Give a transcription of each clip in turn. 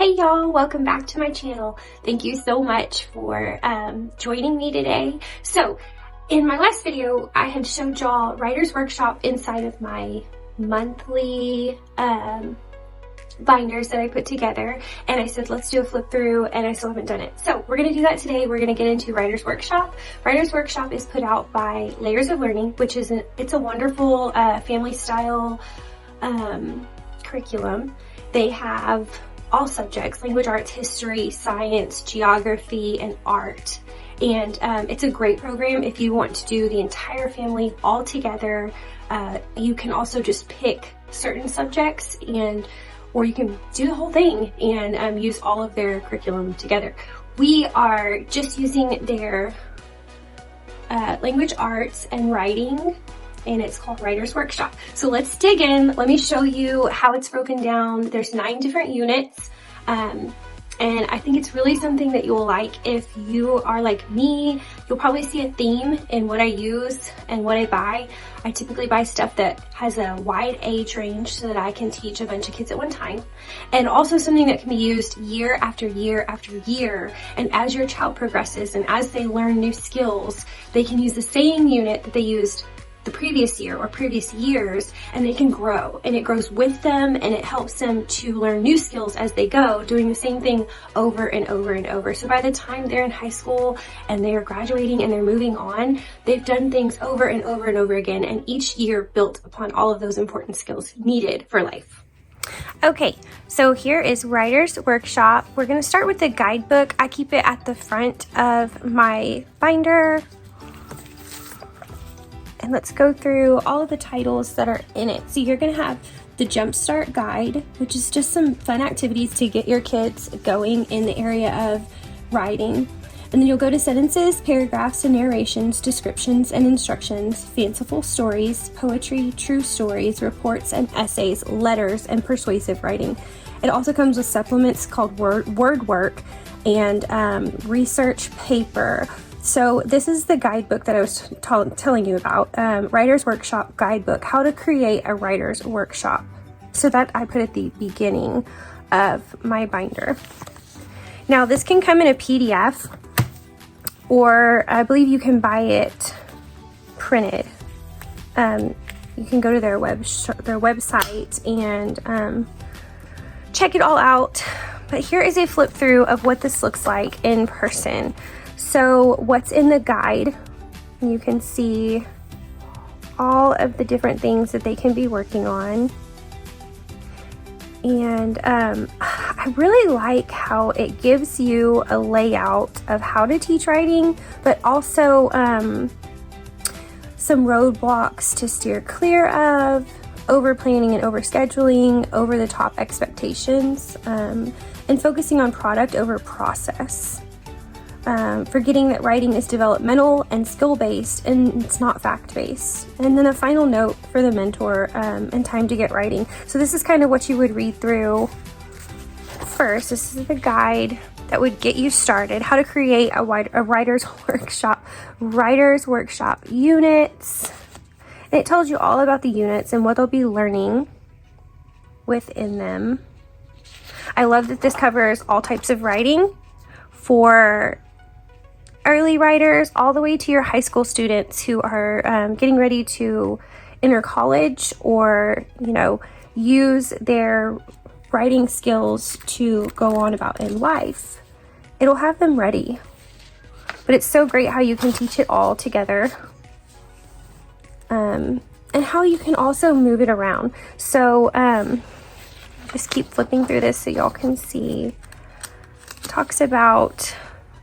Hey y'all, welcome back to my channel. Thank you so much for joining me today. So in my last video, I had showed y'all Writer's Workshop inside of my monthly binders that I put together, and I said let's do a flip through, and I still haven't done it. So we're going to do that today. We're going to get into Writer's Workshop. Writer's Workshop is put out by Layers of Learning, which is it's a wonderful family style curriculum. They have all subjects: language arts, history, science, geography, and art. And it's a great program if you want to do the entire family all together. You can also just pick certain subjects, or you can do the whole thing and use all of their curriculum together. We are just using their language arts and writing, and it's called Writer's Workshop. So let's dig in. Let me show you how it's broken down. There's 9 different units. And I think it's really something that you'll like. If you are like me, you'll probably see a theme in what I use and what I buy. I typically buy stuff that has a wide age range so that I can teach a bunch of kids at one time. And also something that can be used year after year after year. And as your child progresses and as they learn new skills, they can use the same unit that they used the previous year or previous years, and they can grow, and it grows with them, and it helps them to learn new skills as they go, doing the same thing over and over and over. So by the time they're in high school and they are graduating and they're moving on, they've done things over and over and over again, and each year built upon all of those important skills needed for life. Okay, so here is Writer's Workshop. We're going to start with the guidebook. I keep it at the front of my binder. And let's go through all of the titles that are in it. So you're going to have the Jumpstart Guide, which is just some fun activities to get your kids going in the area of writing. And then you'll go to sentences, paragraphs, and narrations, descriptions and instructions, fanciful stories, poetry, true stories, reports and essays, letters, and persuasive writing. It also comes with supplements called word work and research paper. So this is the guidebook that I was telling you about, Writer's Workshop Guidebook, how to create a writer's workshop. So that I put at the beginning of my binder. Now this can come in a PDF, or I believe you can buy it printed. You can go to their website and check it all out. But here is a flip through of what this looks like in person. So what's in the guide, you can see all of the different things that they can be working on. And I really like how it gives you a layout of how to teach writing, but also some roadblocks to steer clear of, over planning and over scheduling, over the top expectations, and focusing on product over process. Forgetting that writing is developmental and skill-based, and it's not fact-based. And then a final note for the mentor, and time to get writing. So this is kind of what you would read through first. This is the guide that would get you started, how to create a writer's workshop units. And it tells you all about the units and what they'll be learning within them. I love that this covers all types of writing, for early writers all the way to your high school students who are getting ready to enter college, or use their writing skills to go on about in life. It'll have them ready. But it's so great how you can teach it all together, and how you can also move it around. So just keep flipping through this so y'all can see. It talks about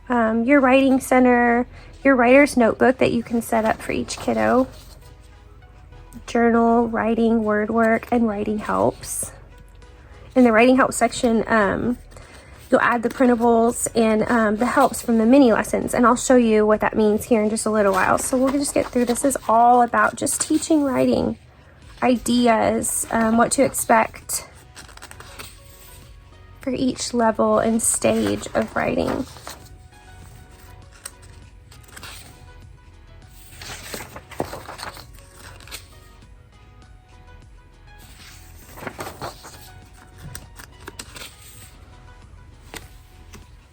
your writing center, your writer's notebook that you can set up for each kiddo, journal, writing, word work, and writing helps. In the writing help section, you'll add the printables and the helps from the mini lessons, and I'll show you what that means here in just a little while. So we'll just get through. This is all about just teaching writing, ideas, what to expect for each level and stage of writing.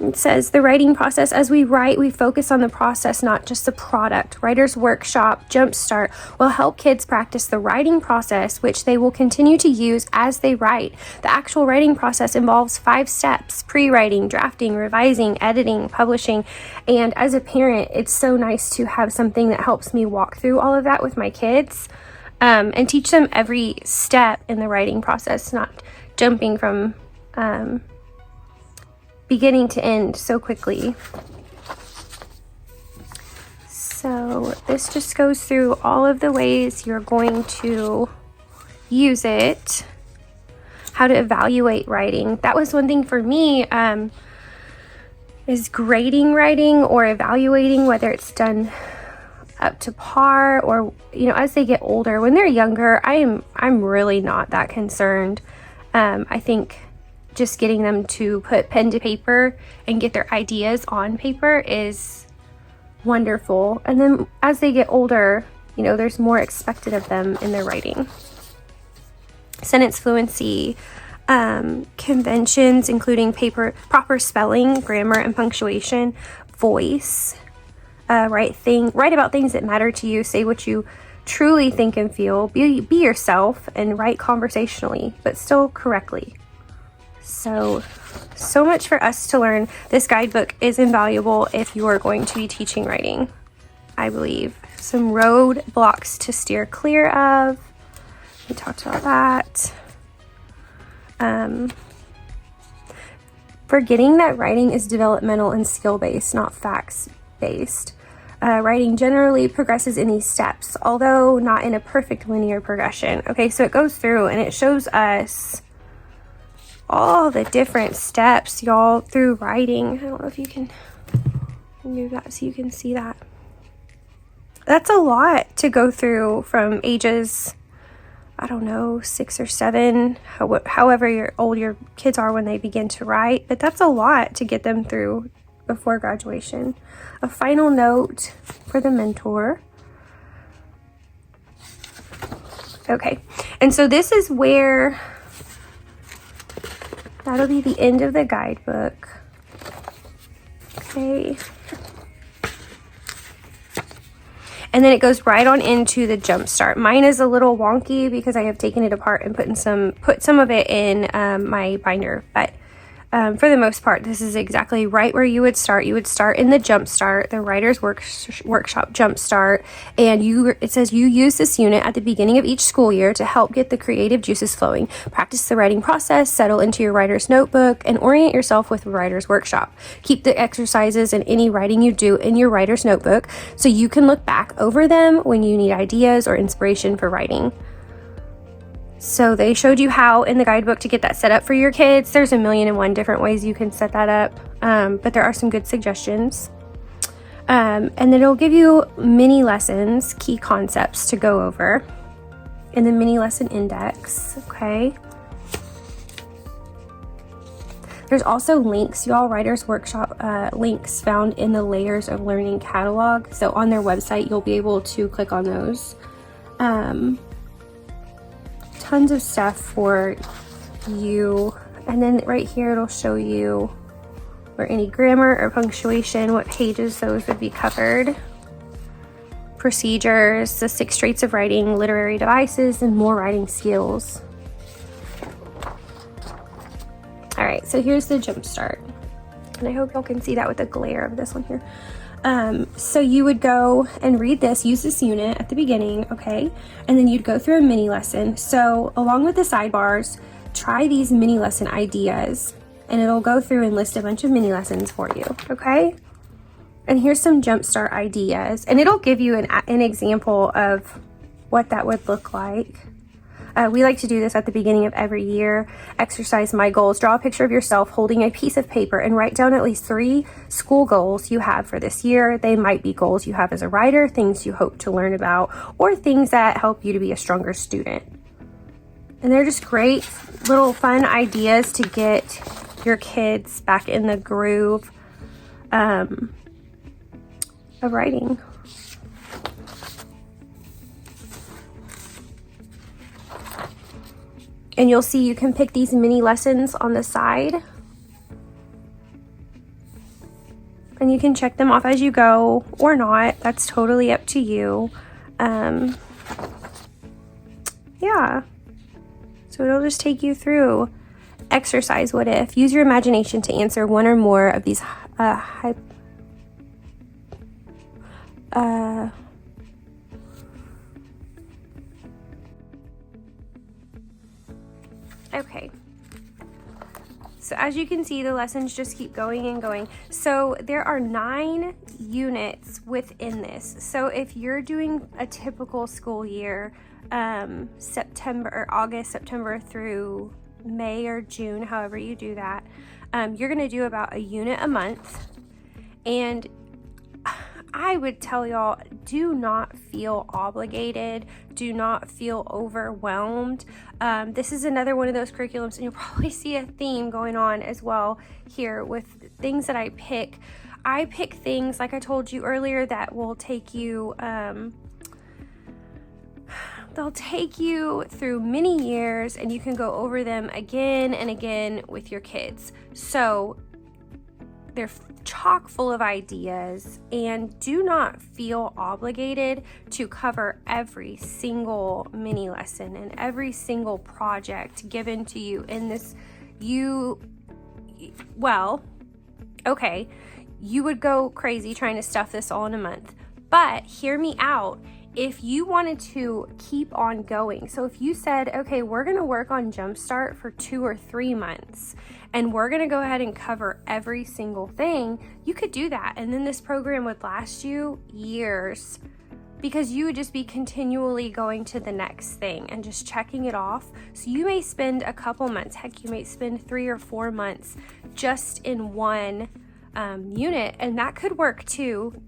It says the writing process. As we write, we focus on the process, not just the product. Writer's Workshop Jumpstart will help kids practice the writing process, which they will continue to use as they write. The actual writing process involves 5 steps: pre-writing, drafting, revising, editing, publishing. And as a parent, it's so nice to have something that helps me walk through all of that with my kids, and teach them every step in the writing process, not jumping from beginning to end so quickly. So this just goes through all of the ways you're going to use it, how to evaluate writing. That was one thing for me, is grading writing or evaluating whether it's done up to par, or as they get older. When they're younger, I'm really not that concerned. I think just getting them to put pen to paper and get their ideas on paper is wonderful. And then as they get older, there's more expected of them in their writing. Sentence fluency, conventions, including proper spelling, grammar, and punctuation, voice, write about things that matter to you, say what you truly think and feel, be yourself, and write conversationally, but still correctly. So much for us to learn. This guidebook is invaluable if you are going to be teaching writing, I believe. Some roadblocks to steer clear of. We talked about that. Forgetting that writing is developmental and skill-based, not facts-based. Writing generally progresses in these steps, although not in a perfect linear progression. Okay, so it goes through and it shows us all the different steps, y'all, through writing. I don't know if you can move that so you can see that. That's a lot to go through from ages, 6 or 7, however old your kids are when they begin to write. But that's a lot to get them through before graduation. A final note for the mentor. Okay, and so this is where that'll be the end of the guidebook. Okay. And then it goes right on into the Jumpstart. Mine is a little wonky because I have taken it apart and put some of it in my binder. But for the most part, this is exactly right where you would start. You would start in the Jumpstart, the Writer's Workshop Jumpstart, and it says you use this unit at the beginning of each school year to help get the creative juices flowing. Practice the writing process, settle into your writer's notebook, and orient yourself with the Writer's Workshop. Keep the exercises and any writing you do in your writer's notebook so you can look back over them when you need ideas or inspiration for writing. So they showed you how in the guidebook to get that set up for your kids. There's 1,000,001 different ways you can set that up, but there are some good suggestions. And then it'll give you mini lessons, key concepts to go over in the mini lesson index, okay? There's also links, y'all, Writer's Workshop links found in the Layers of Learning catalog. So on their website, you'll be able to click on those. Tons of stuff for you. And then right here, it'll show you where any grammar or punctuation, what pages those would be covered. Procedures, the 6 traits of writing, literary devices, and more writing skills. All right, so here's the Jumpstart. And I hope y'all can see that with the glare of this one here. So you would go and read this, use this unit at the beginning, okay? And then you'd go through a mini lesson. So along with the sidebars, try these mini lesson ideas, and it'll go through and list a bunch of mini lessons for you, okay? And here's some Jumpstart ideas, and it'll give you an example of what that would look like. We like to do this at the beginning of every year. Exercise my goals. Draw a picture of yourself holding a piece of paper and write down at least 3 school goals you have for this year. They might be goals you have as a writer, things you hope to learn about, or things that help you to be a stronger student. And they're just great little fun ideas to get your kids back in the groove of writing. And you'll see you can pick these mini lessons on the side. and you can check them off as you go or not. That's totally up to you. Yeah. So it'll just take you through exercise what if. Use your imagination to answer one or more of these okay. So as you can see, the lessons just keep going and going. So there are 9 units within this. So if you're doing a typical school year, August, September through May or June, however you do that, you're gonna do about a unit a month. And I would tell y'all, do not feel obligated, do not feel overwhelmed. This is another one of those curriculums, and you'll probably see a theme going on as well here with things that I pick. I pick things, like I told you earlier, that will take you, they'll take you through many years, and you can go over them again and again with your kids. So they're chock full of ideas, and do not feel obligated to cover every single mini lesson and every single project given to you in this. Okay, you would go crazy trying to stuff this all in a month, but hear me out. If you wanted to keep on going, so if you said, okay, we're gonna work on Jumpstart for 2 or 3 months, and we're gonna go ahead and cover every single thing, you could do that. And then this program would last you years, because you would just be continually going to the next thing and just checking it off. So you may spend a couple months, heck, you may spend 3 or 4 months just in one unit, and that could work too.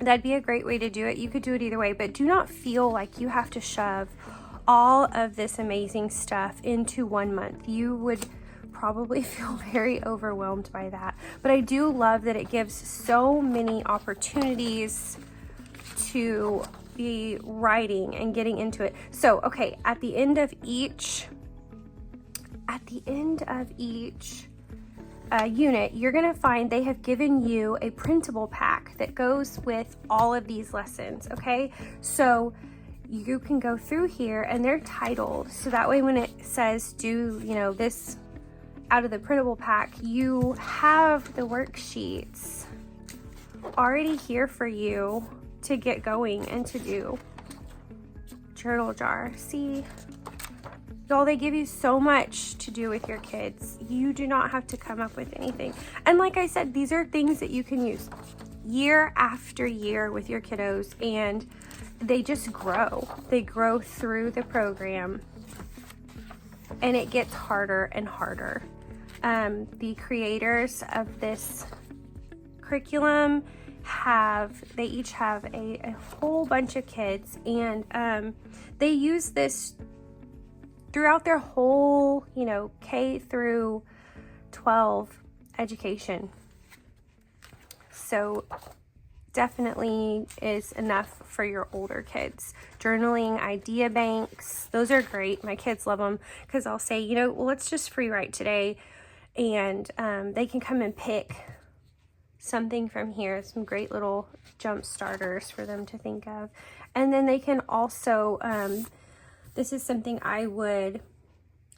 That'd be a great way to do it. You could do it either way, but do not feel like you have to shove all of this amazing stuff into 1 month. You would probably feel very overwhelmed by that. But I do love that it gives so many opportunities to be writing and getting into it. So, okay, at the end of each unit, you're gonna find they have given you a printable pack that goes with all of these lessons. Okay, so you can go through here, and they're titled, so that way when it says do this out of the printable pack, you have the worksheets already here for you to get going and to do. Journal jar, see y'all, they give you so much to do with your kids. You do not have to come up with anything. And like I said, these are things that you can use year after year with your kiddos, and they just grow. They grow through the program, and it gets harder and harder. The creators of this curriculum they each have a whole bunch of kids, and they use this throughout their whole, K through 12 education. So definitely is enough for your older kids. Journaling, idea banks, those are great. My kids love them, because I'll say, well, let's just free write today. And they can come and pick something from here, some great little jump starters for them to think of. And then they can also, this is something I would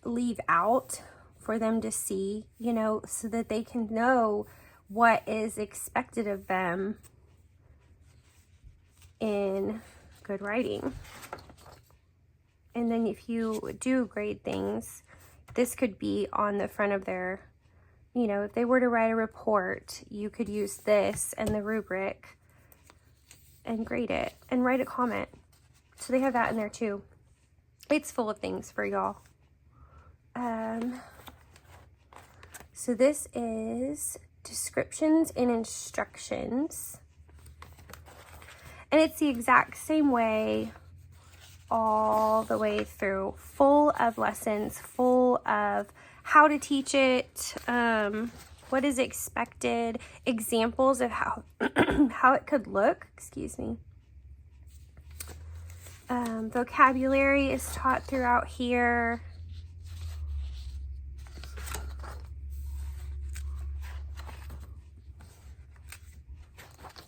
leave out for them to see, so that they can know what is expected of them in good writing. And then if you do grade things, this could be on the front of their, if they were to write a report, you could use this and the rubric and grade it and write a comment. So they have that in there too. It's full of things for y'all. So this is descriptions and instructions. And it's the exact same way all the way through. Full of lessons, full of how to teach it, what is expected, examples of how how it could look, excuse me. Vocabulary is taught throughout here.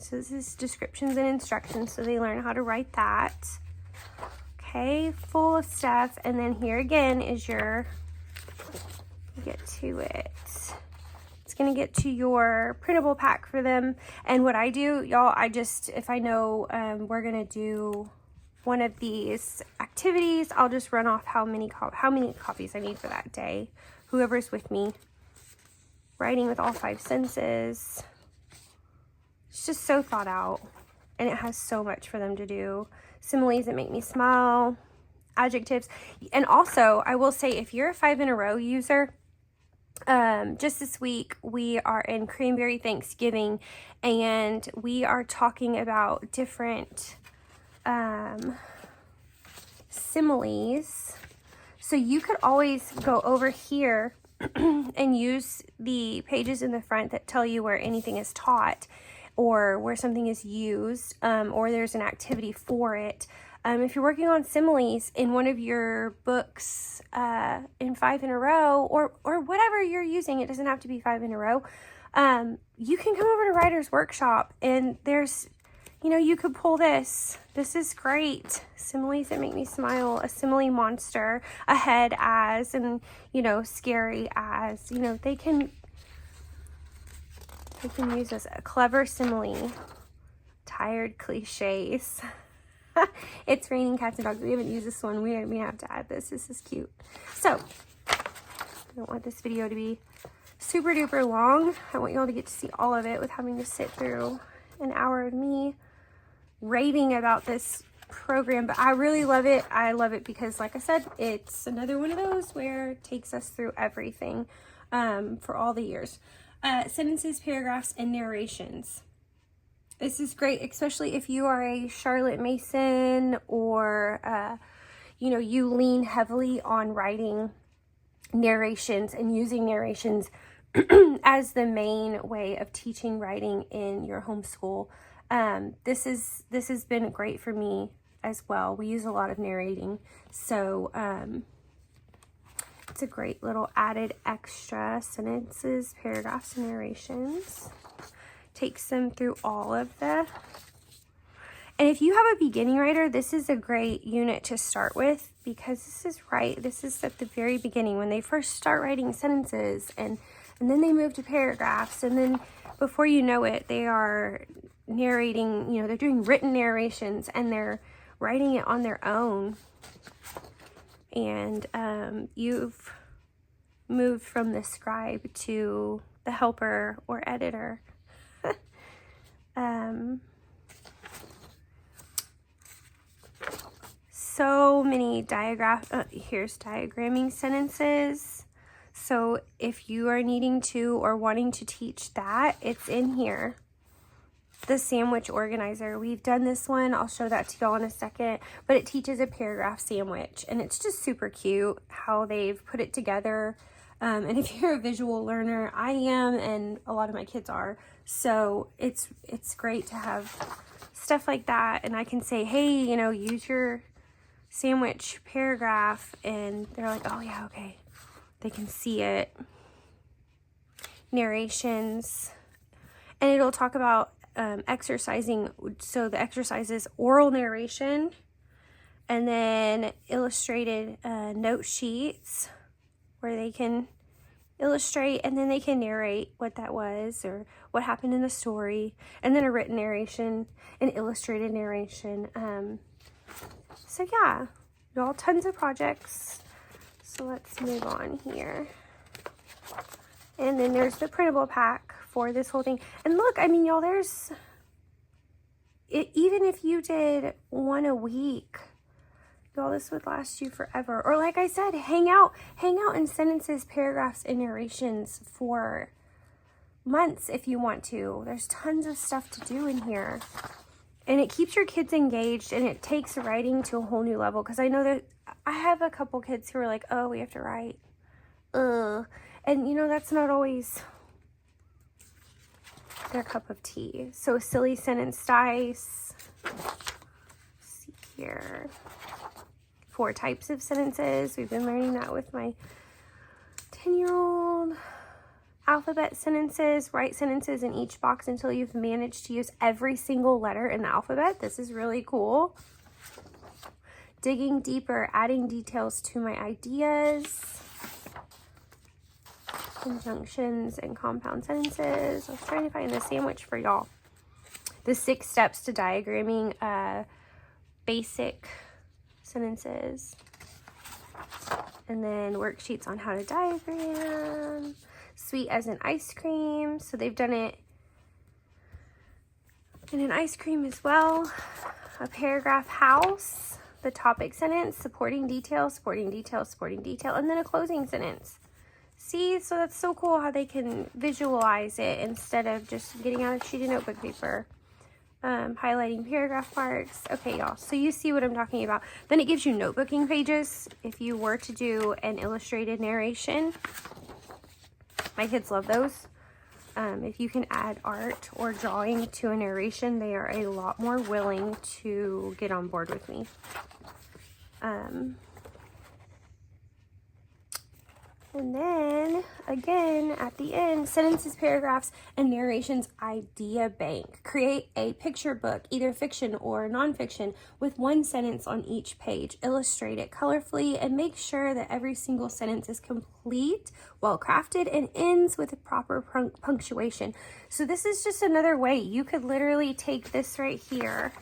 So this is descriptions and instructions, so they learn how to write that. Okay, full of stuff. And then here again is your, get to it. It's gonna get to your printable pack for them. And what I do, y'all, if I know we're gonna do one of these activities, I'll just run off how many copies I need for that day. Whoever's with me. Writing with all 5 senses. It's just so thought out, and it has so much for them to do. Similes that make me smile, adjectives. And also, I will say, if you're a 5 in a row user, just this week we are in Cranberry Thanksgiving, and we are talking about different similes. So you could always go over here and use the pages in the front that tell you where anything is taught, or where something is used, or there's an activity for it. If you're working on similes in one of your books in 5 in a row, or whatever you're using, it doesn't have to be 5 in a row, you can come over to Writer's Workshop, and there's, you know, you could pull this. This is great. Similes that make me smile. A simile monster. A head as, and, you know, scary as. You know, they can use this. A clever simile. Tired cliches. It's raining cats and dogs. We haven't used this one. We have to add this. This is cute. So, I don't want this video to be super duper long. I want y'all to get to see all of it with having to sit through an hour of me raving about this program. But I really love it. I love it because, like I said, it's another one of those where it takes us through everything for all the years. Sentences, paragraphs, and narrations. This is great, especially if you are a Charlotte Mason, or you know, you lean heavily on writing narrations and using narrations as the main way of teaching writing in your homeschool. This has been great for me as well. We use a lot of narrating, so it's a great little added extra. Sentences, paragraphs, and narrations. Takes them through all of the, and if you have a beginning writer, this is a great unit to start with, because this is at the very beginning when they first start writing sentences, and then they move to paragraphs, and then before you know it, they are narrating, you know, they're doing written narrations, and they're writing it on their own. And you've moved from the scribe to the helper or editor. So many here's diagramming sentences. So if you are needing to or wanting to teach that, it's in here. The sandwich organizer. We've done this one. I'll show that to y'all in a second. But it teaches a paragraph sandwich. And it's just super cute how they've put it together. And if you're a visual learner, I am, and a lot of my kids are. So it's great to have stuff like that. And I can say, hey, you know, use your sandwich paragraph. And they're like, oh yeah, okay. They can see it. Narrations. And it'll talk about exercising. So the exercise is oral narration, and then illustrated note sheets where they can illustrate, and then they can narrate what that was or what happened in the story, and then a written narration, an illustrated narration. So yeah, y'all, tons of projects. So let's move on here. And then there's the printable pack for this whole thing. And look, I mean, y'all, there's, even if you did one a week, y'all, this would last you forever. Or like I said, hang out in sentences, paragraphs, and narrations for months if you want to. There's tons of stuff to do in here. And it keeps your kids engaged, and it takes writing to a whole new level. Because I know that I have a couple kids who are like, oh, we have to write. And, you know, that's not always their cup of tea. So silly sentence dice. Let's see here. 4 types of sentences. We've been learning that with my 10-year-old. alphabet sentences. Write sentences in each box until you've managed to use every single letter in the alphabet. This is really cool. Digging deeper, adding details to my ideas. Conjunctions and compound sentences. I was trying to find the sandwich for y'all. The 6 steps to diagramming basic sentences. And then worksheets on how to diagram. Sweet as in ice cream. So they've done it in an ice cream as well. A paragraph house. The topic sentence, supporting detail, supporting detail, supporting detail. And then a closing sentence. See, so that's so cool how they can visualize it instead of just getting out a sheet of notebook paper. Highlighting paragraph marks. Okay, y'all, so you see what I'm talking about. Then it gives you notebooking pages if you were to do an illustrated narration. My kids love those. If you can add art or drawing to a narration, they are a lot more willing to get on board with me. And then, again, at the end, sentences, paragraphs, and narrations idea bank. Create a picture book, either fiction or nonfiction, with 1 sentence on each page. Illustrate it colorfully and make sure that every single sentence is complete, well-crafted, and ends with a proper punctuation. So this is just another way. You could literally take this right here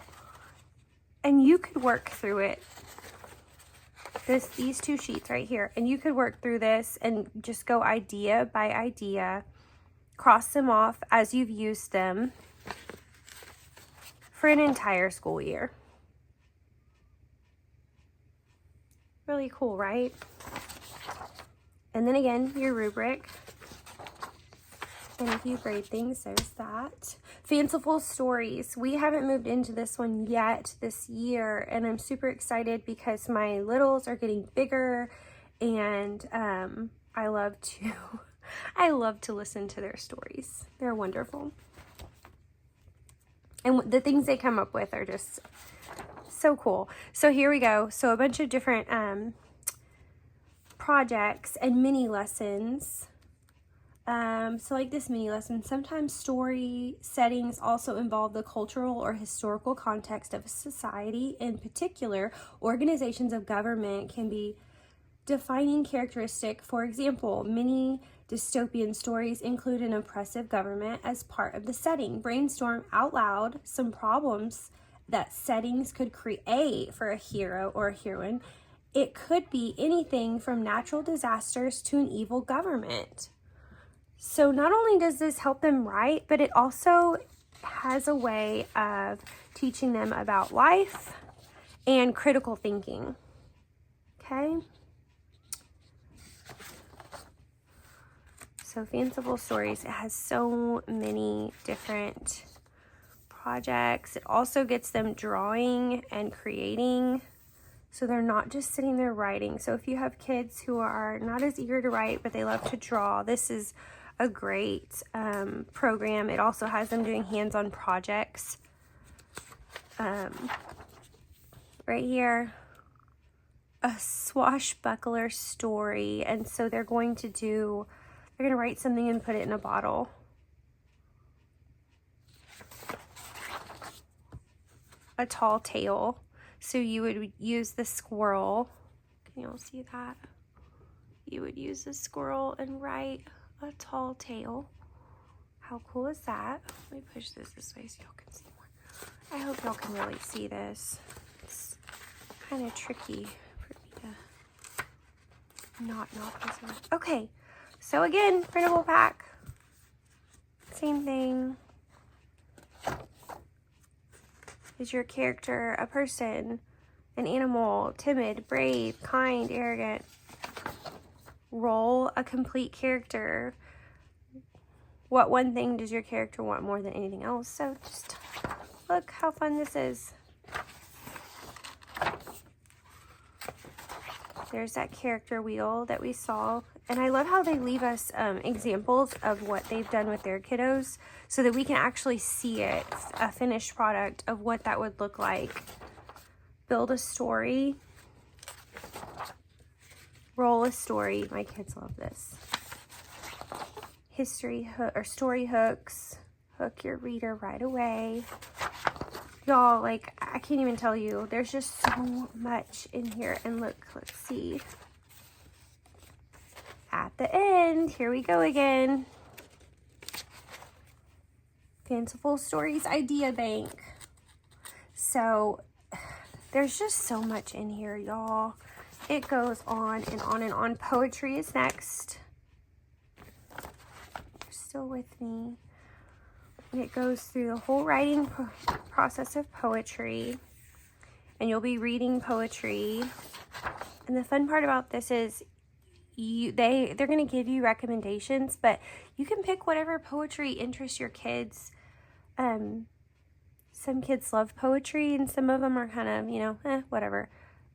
and you could work through it. These 2 sheets right here, and you could work through this and just go idea by idea, cross them off as you've used them for an entire school year. Really cool, right? And then again, your rubric. And if you grade things, there's that. Fanciful stories. We haven't moved into this one yet this year, and I'm super excited because my littles are getting bigger, and I love to listen to their stories. They're wonderful. And the things they come up with are just so cool. So here we go. So a bunch of different projects and mini lessons. So like this mini lesson, sometimes story settings also involve the cultural or historical context of a society. In particular, organizations of government can be defining characteristic. For example, many dystopian stories include an oppressive government as part of the setting. Brainstorm out loud some problems that settings could create for a hero or a heroine. It could be anything from natural disasters to an evil government. So not only does this help them write, but it also has a way of teaching them about life and critical thinking. Okay? So Fanciful Stories, it has so many different projects. It also gets them drawing and creating. So they're not just sitting there writing. So if you have kids who are not as eager to write, but they love to draw, this is a great program. It also has them doing hands-on projects. Right here, a swashbuckler story. And so they're going to write something and put it in a bottle. A tall tale. So you would use the squirrel. Can you all see that? You would use the squirrel and write a tall tale. How cool is that? Let me push this way so y'all can see more. I hope y'all can really see this. It's kind of tricky for me to not knock this one. Okay, so again, printable pack. Same thing. Is your character a person, an animal, timid, brave, kind, arrogant? Roll a complete character. What one thing does your character want more than anything else? So just look how fun this is. There's that character wheel that we saw. And I love how they leave us examples of what they've done with their kiddos so that we can actually see it, a finished product of what that would look like. Build a story. Roll a story. My kids love this. history hook or story hooks. Hook your reader right away. Y'all, like, I can't even tell you. There's just so much in here. And look, let's see. At the end, here we go again. Fanciful Stories Idea Bank. So, there's just so much in here, y'all. It goes on and on and on. Poetry is next. You're still with me. And it goes through the whole writing process of poetry. And you'll be reading poetry. And the fun part about this is they're going to give you recommendations, but you can pick whatever poetry interests your kids. Some kids love poetry and some of them are kind of, you know, whatever.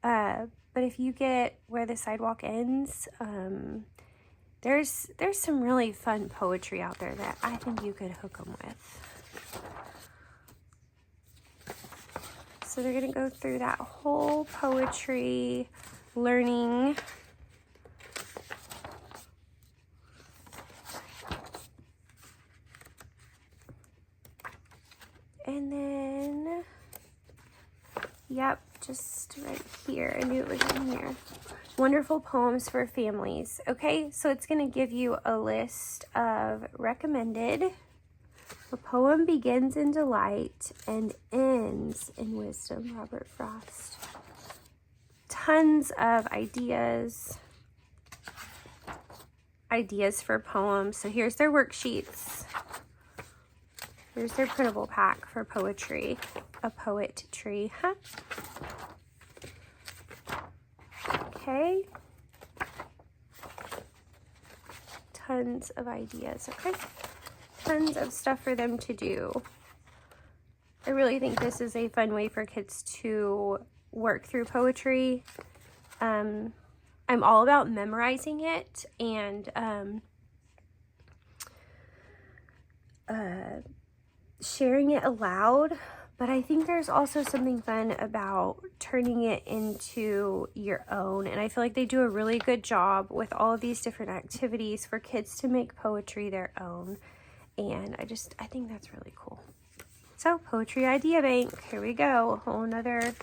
But if you get Where the Sidewalk Ends, there's some really fun poetry out there that I think you could hook them with. So they're going to go through that whole poetry learning. And then, yep, just right here. I knew it was in here. Wonderful Poems for Families. Okay, so it's going to give you a list of recommended. A poem begins in delight and ends in wisdom. Robert Frost. Tons of ideas. Ideas for poems. So here's their worksheets. Here's their printable pack for poetry. A poet tree, huh? Okay. Tons of ideas, okay? Tons of stuff for them to do. I really think this is a fun way for kids to work through poetry. I'm all about memorizing it and sharing it aloud, but I think there's also something fun about turning it into your own, and I feel like they do a really good job with all of these different activities for kids to make poetry their own, and I think that's really cool. So, Poetry Idea Bank, here we go. A whole another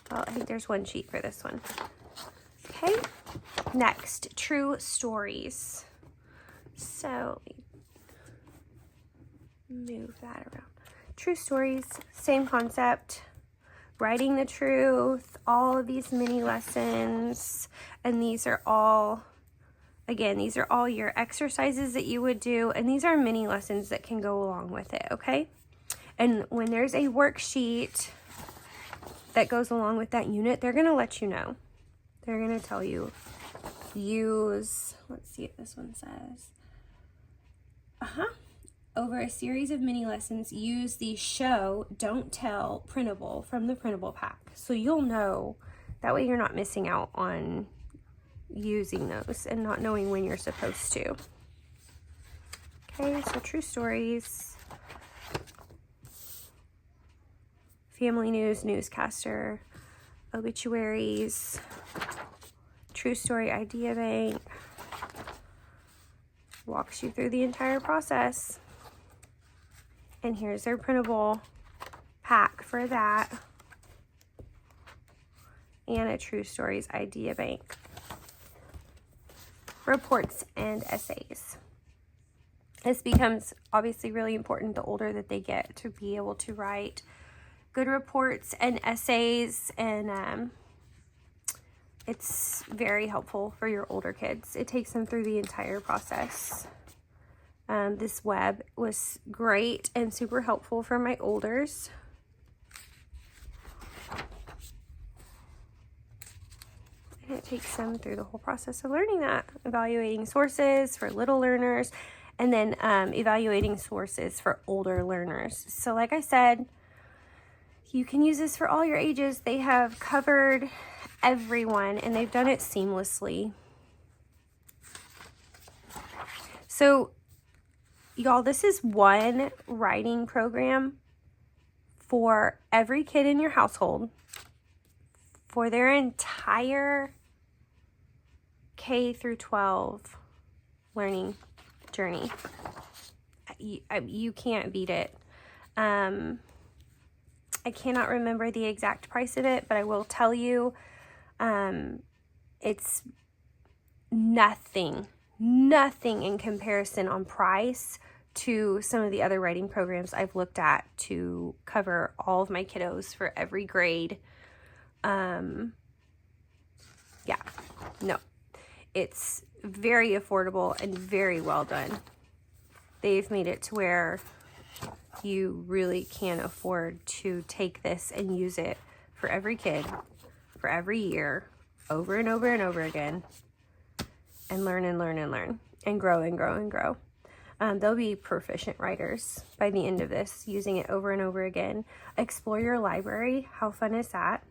well, I think there's one sheet for this one. Okay, next, True Stories. So, move that around. True Stories, same concept. Writing the truth, all of these mini lessons, and these are all, again, these are all your exercises that you would do, and these are mini lessons that can go along with it, okay? And when there's a worksheet that goes along with that unit, they're going to let you know. They're going to tell you, use, let's see what this one says. Over a series of mini lessons, use the show, don't tell printable from the printable pack. So you'll know, that way you're not missing out on using those and not knowing when you're supposed to. Okay, so True Stories. Family News, Newscaster, Obituaries, True Story Idea Bank. Walks you through the entire process. And here's their printable pack for that. And a True Stories Idea Bank. Reports and essays. This becomes obviously really important the older that they get, to be able to write good reports and essays, and it's very helpful for your older kids. It takes them through the entire process. This web was great and super helpful for my olders. And it takes them through the whole process of learning that. Evaluating sources for little learners, and then evaluating sources for older learners. So like I said, you can use this for all your ages. They have covered everyone, and they've done it seamlessly. So, y'all, this is one writing program for every kid in your household for their entire K through 12 learning journey. You can't beat it. I cannot remember the exact price of it, but I will tell you, it's nothing in comparison on price to some of the other writing programs I've looked at to cover all of my kiddos for every grade. Yeah, no, it's very affordable and very well done. They've made it to where you really can afford to take this and use it for every kid, for every year, over and over and over again, and learn and learn and learn, and grow and grow and grow. They'll be proficient writers by the end of this, using it over and over again. Explore your library. How fun is that?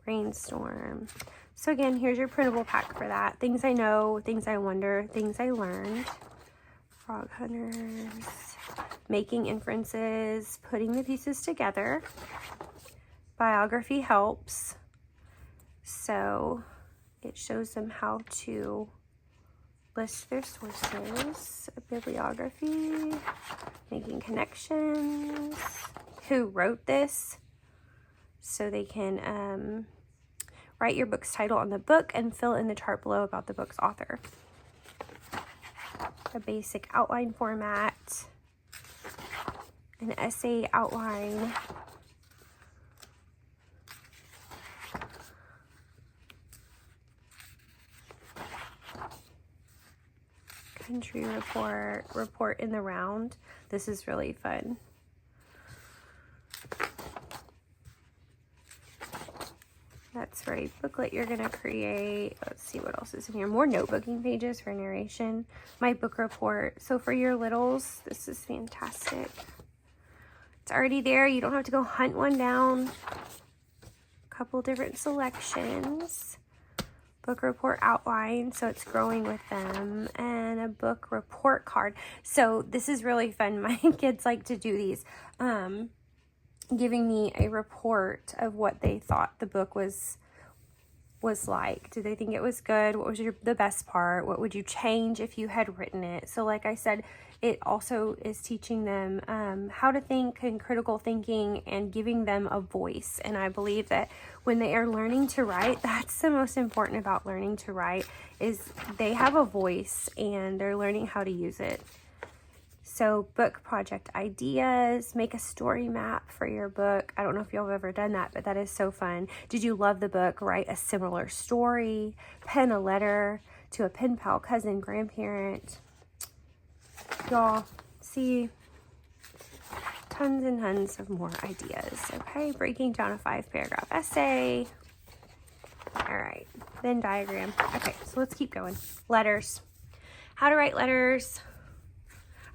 Brainstorm. So again, here's your printable pack for that. Things I know, things I wonder, things I learned. Frog hunters. Making inferences. Putting the pieces together. Biography helps. So it shows them how to list their sources, a bibliography, making connections, who wrote this, so they can write your book's title on the book and fill in the chart below about the book's author. A basic outline format, an essay outline, country report in the round. This is really fun. That's for a booklet you're going to create. Let's see what else is in here. More notebooking pages for narration. My book report. So for your littles, this is fantastic. It's already there. You don't have to go hunt one down. A couple different selections. Book report outline, so it's growing with them, and a book report card. So this is really fun. My kids like to do these, giving me a report of what they thought the book was like. Did they think it was good? What was the best part? What would you change if you had written it? So like I said, it also is teaching them how to think and critical thinking and giving them a voice. And I believe that when they are learning to write, that's the most important about learning to write, is they have a voice and they're learning how to use it. So book project ideas, make a story map for your book. I don't know if y'all have ever done that, but that is so fun. Did you love the book? Write a similar story, pen a letter to a pen pal, cousin, grandparent. Y'all see tons and tons of more ideas. Okay, breaking down a 5-paragraph essay. All right, Venn diagram. Okay, so let's keep going. Letters. How to write letters.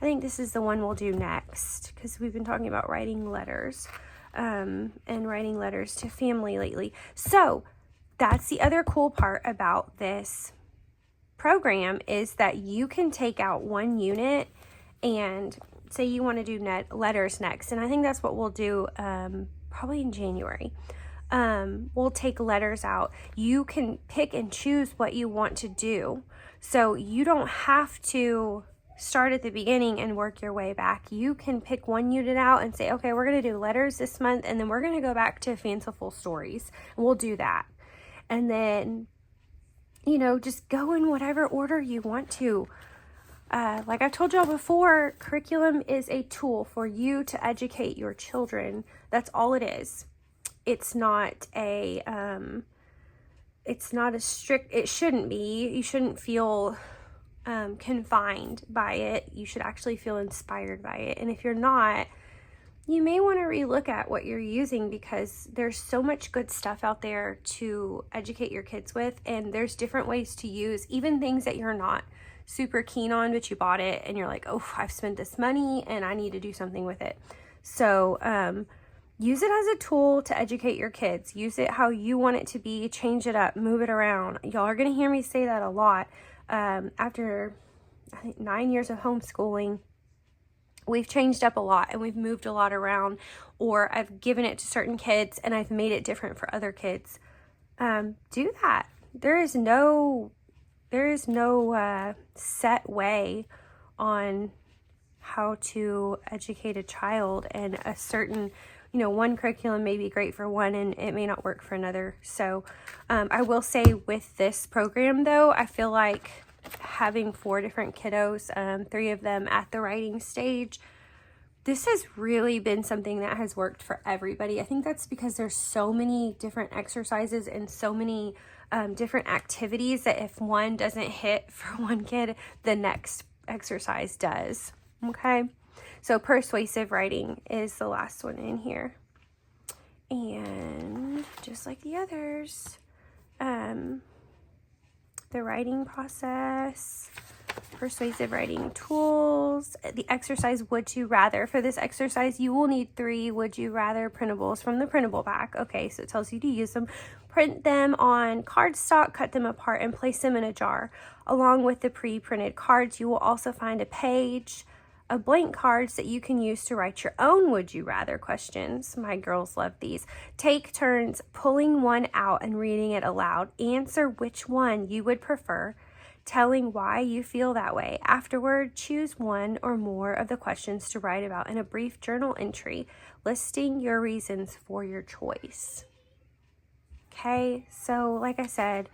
I think this is the one we'll do next, because we've been talking about writing letters and writing letters to family lately. So that's the other cool part about this program, is that you can take out one unit and say you want to do letters next. And I think that's what we'll do probably in January. We'll take letters out. You can pick and choose what you want to do. So you don't have to start at the beginning and work your way back. You can pick one unit out and say, okay, we're going to do letters this month, and then we're going to go back to fanciful stories. And we'll do that. And then, you know, just go in whatever order you want to. Like I've told y'all before, curriculum is a tool for you to educate your children. That's all it is. It's not a strict, it shouldn't be. You shouldn't feel confined by it. You should actually feel inspired by it. And if you're not, you may want to relook at what you're using, because there's so much good stuff out there to educate your kids with, and there's different ways to use even things that you're not super keen on, but you bought it and you're like, oh, I've spent this money and I need to do something with it. So use it as a tool to educate your kids. Use it how you want it to be. Change it up, move it around. Y'all are going to hear me say that a lot. After I think 9 years of homeschooling, we've changed up a lot and we've moved a lot around, or I've given it to certain kids and I've made it different for other kids. Do that. There is no there is no set way on how to educate a child, and a certain, one curriculum may be great for one and it may not work for another. So I will say with this program though, I feel like having 4 different kiddos, 3 of them at the writing stage, this has really been something that has worked for everybody. I think that's because there's so many different exercises and so many different activities that if one doesn't hit for one kid, the next exercise does. Okay, so persuasive writing is the last one in here. And just like the others, the writing process, persuasive writing tools, the exercise would you rather. For this exercise, you will need 3 would you rather printables from the printable pack. Okay, so it tells you to use them. Print them on cardstock, cut them apart, and place them in a jar. Along with the pre-printed cards, you will also find a page of blank cards that you can use to write your own would you rather questions. My girls love these. Take turns pulling one out and reading it aloud. Answer which one you would prefer, telling why you feel that way. Afterward, choose one or more of the questions to write about in a brief journal entry, listing your reasons for your choice. Okay, so like I said,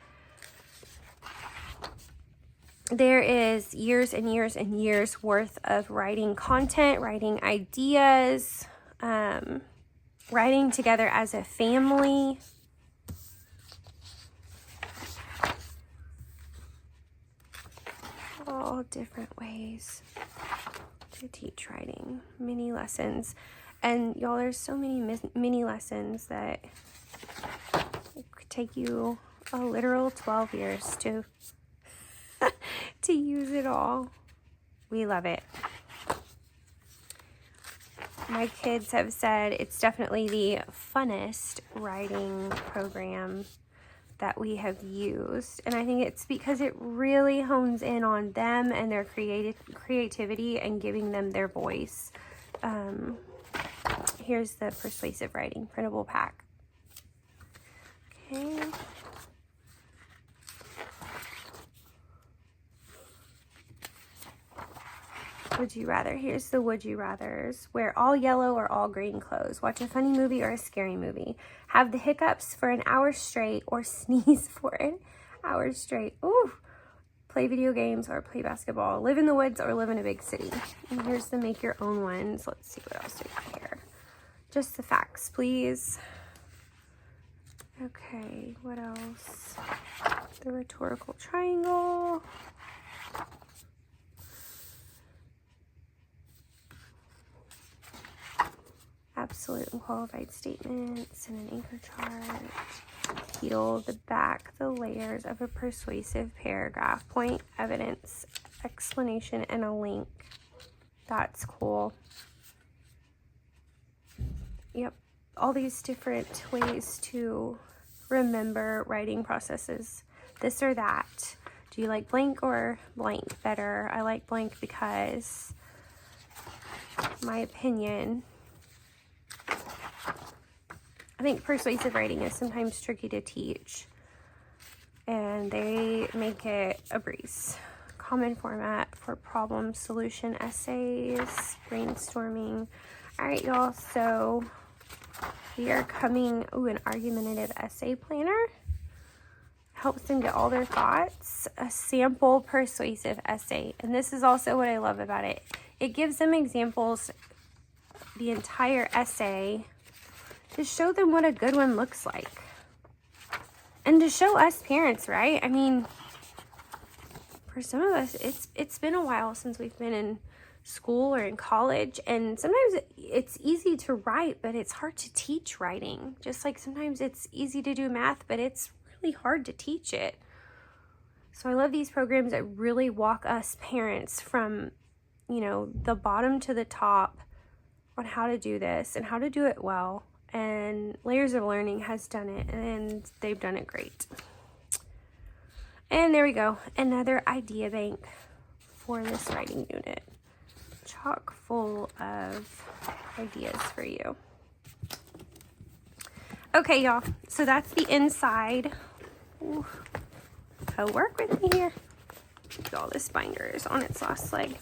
there is years and years and years worth of writing content, writing ideas, writing together as a family. All different ways to teach writing, mini lessons. And y'all, there's so many mini lessons that it could take you a literal 12 years to use it all. We love it. My kids have said it's definitely the funnest writing program that we have used, and I think it's because it really hones in on them and their creativity and giving them their voice. Here's the persuasive writing printable pack. Okay. Would you rather? Here's the would you rathers. Wear all yellow or all green clothes. Watch a funny movie or a scary movie. Have the hiccups for an hour straight or sneeze for an hour straight. Ooh. Play video games or play basketball. Live in the woods or live in a big city. And here's the make your own ones. Let's see what else we got here. Just the facts, please. Okay, what else? The rhetorical triangle. Absolute and qualified statements and an anchor chart. Peel the back, the layers of a persuasive paragraph. Point, evidence, explanation, and a link. That's cool. Yep. All these different ways to remember writing processes. This or that. Do you like blank or blank better? I like blank because, my opinion, I think persuasive writing is sometimes tricky to teach, and they make it a breeze. Common format for problem solution essays, brainstorming. All right, y'all, so we are coming, an argumentative essay planner. Helps them get all their thoughts. A sample persuasive essay, and this is also what I love about it. It gives them examples, the entire essay, to show them what a good one looks like. And to show us parents, right? I mean, for some of us, it's been a while since we've been in school or in college, and sometimes it's easy to write, but it's hard to teach writing. Just like sometimes it's easy to do math, but it's really hard to teach it. So I love these programs that really walk us parents from, the bottom to the top on how to do this and how to do it well. And Layers of Learning has done it, and they've done it great. And there we go. Another idea bank for this writing unit. Chock full of ideas for you. Okay, y'all. So that's the inside. Ooh. Oh, work with me here. y'all, this binder is on its last leg.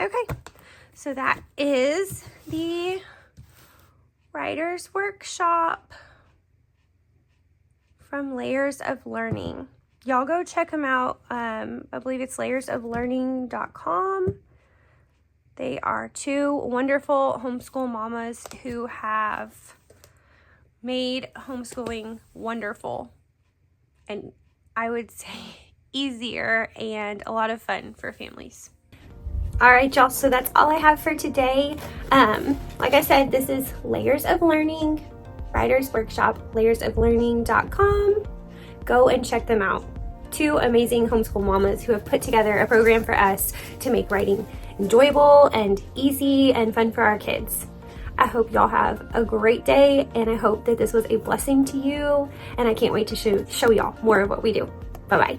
Okay, so that is the Writer's Workshop from Layers of Learning. Y'all go check them out. I believe it's layersoflearning.com. They are two wonderful homeschool mamas who have made homeschooling wonderful, and I would say easier and a lot of fun for families. All right, y'all, so that's all I have for today. Like I said, this is Layers of Learning, Writer's Workshop, layersoflearning.com. Go and check them out. Two amazing homeschool mamas who have put together a program for us to make writing enjoyable and easy and fun for our kids. I hope y'all have a great day, and I hope that this was a blessing to you, and I can't wait to show y'all more of what we do. Bye-bye.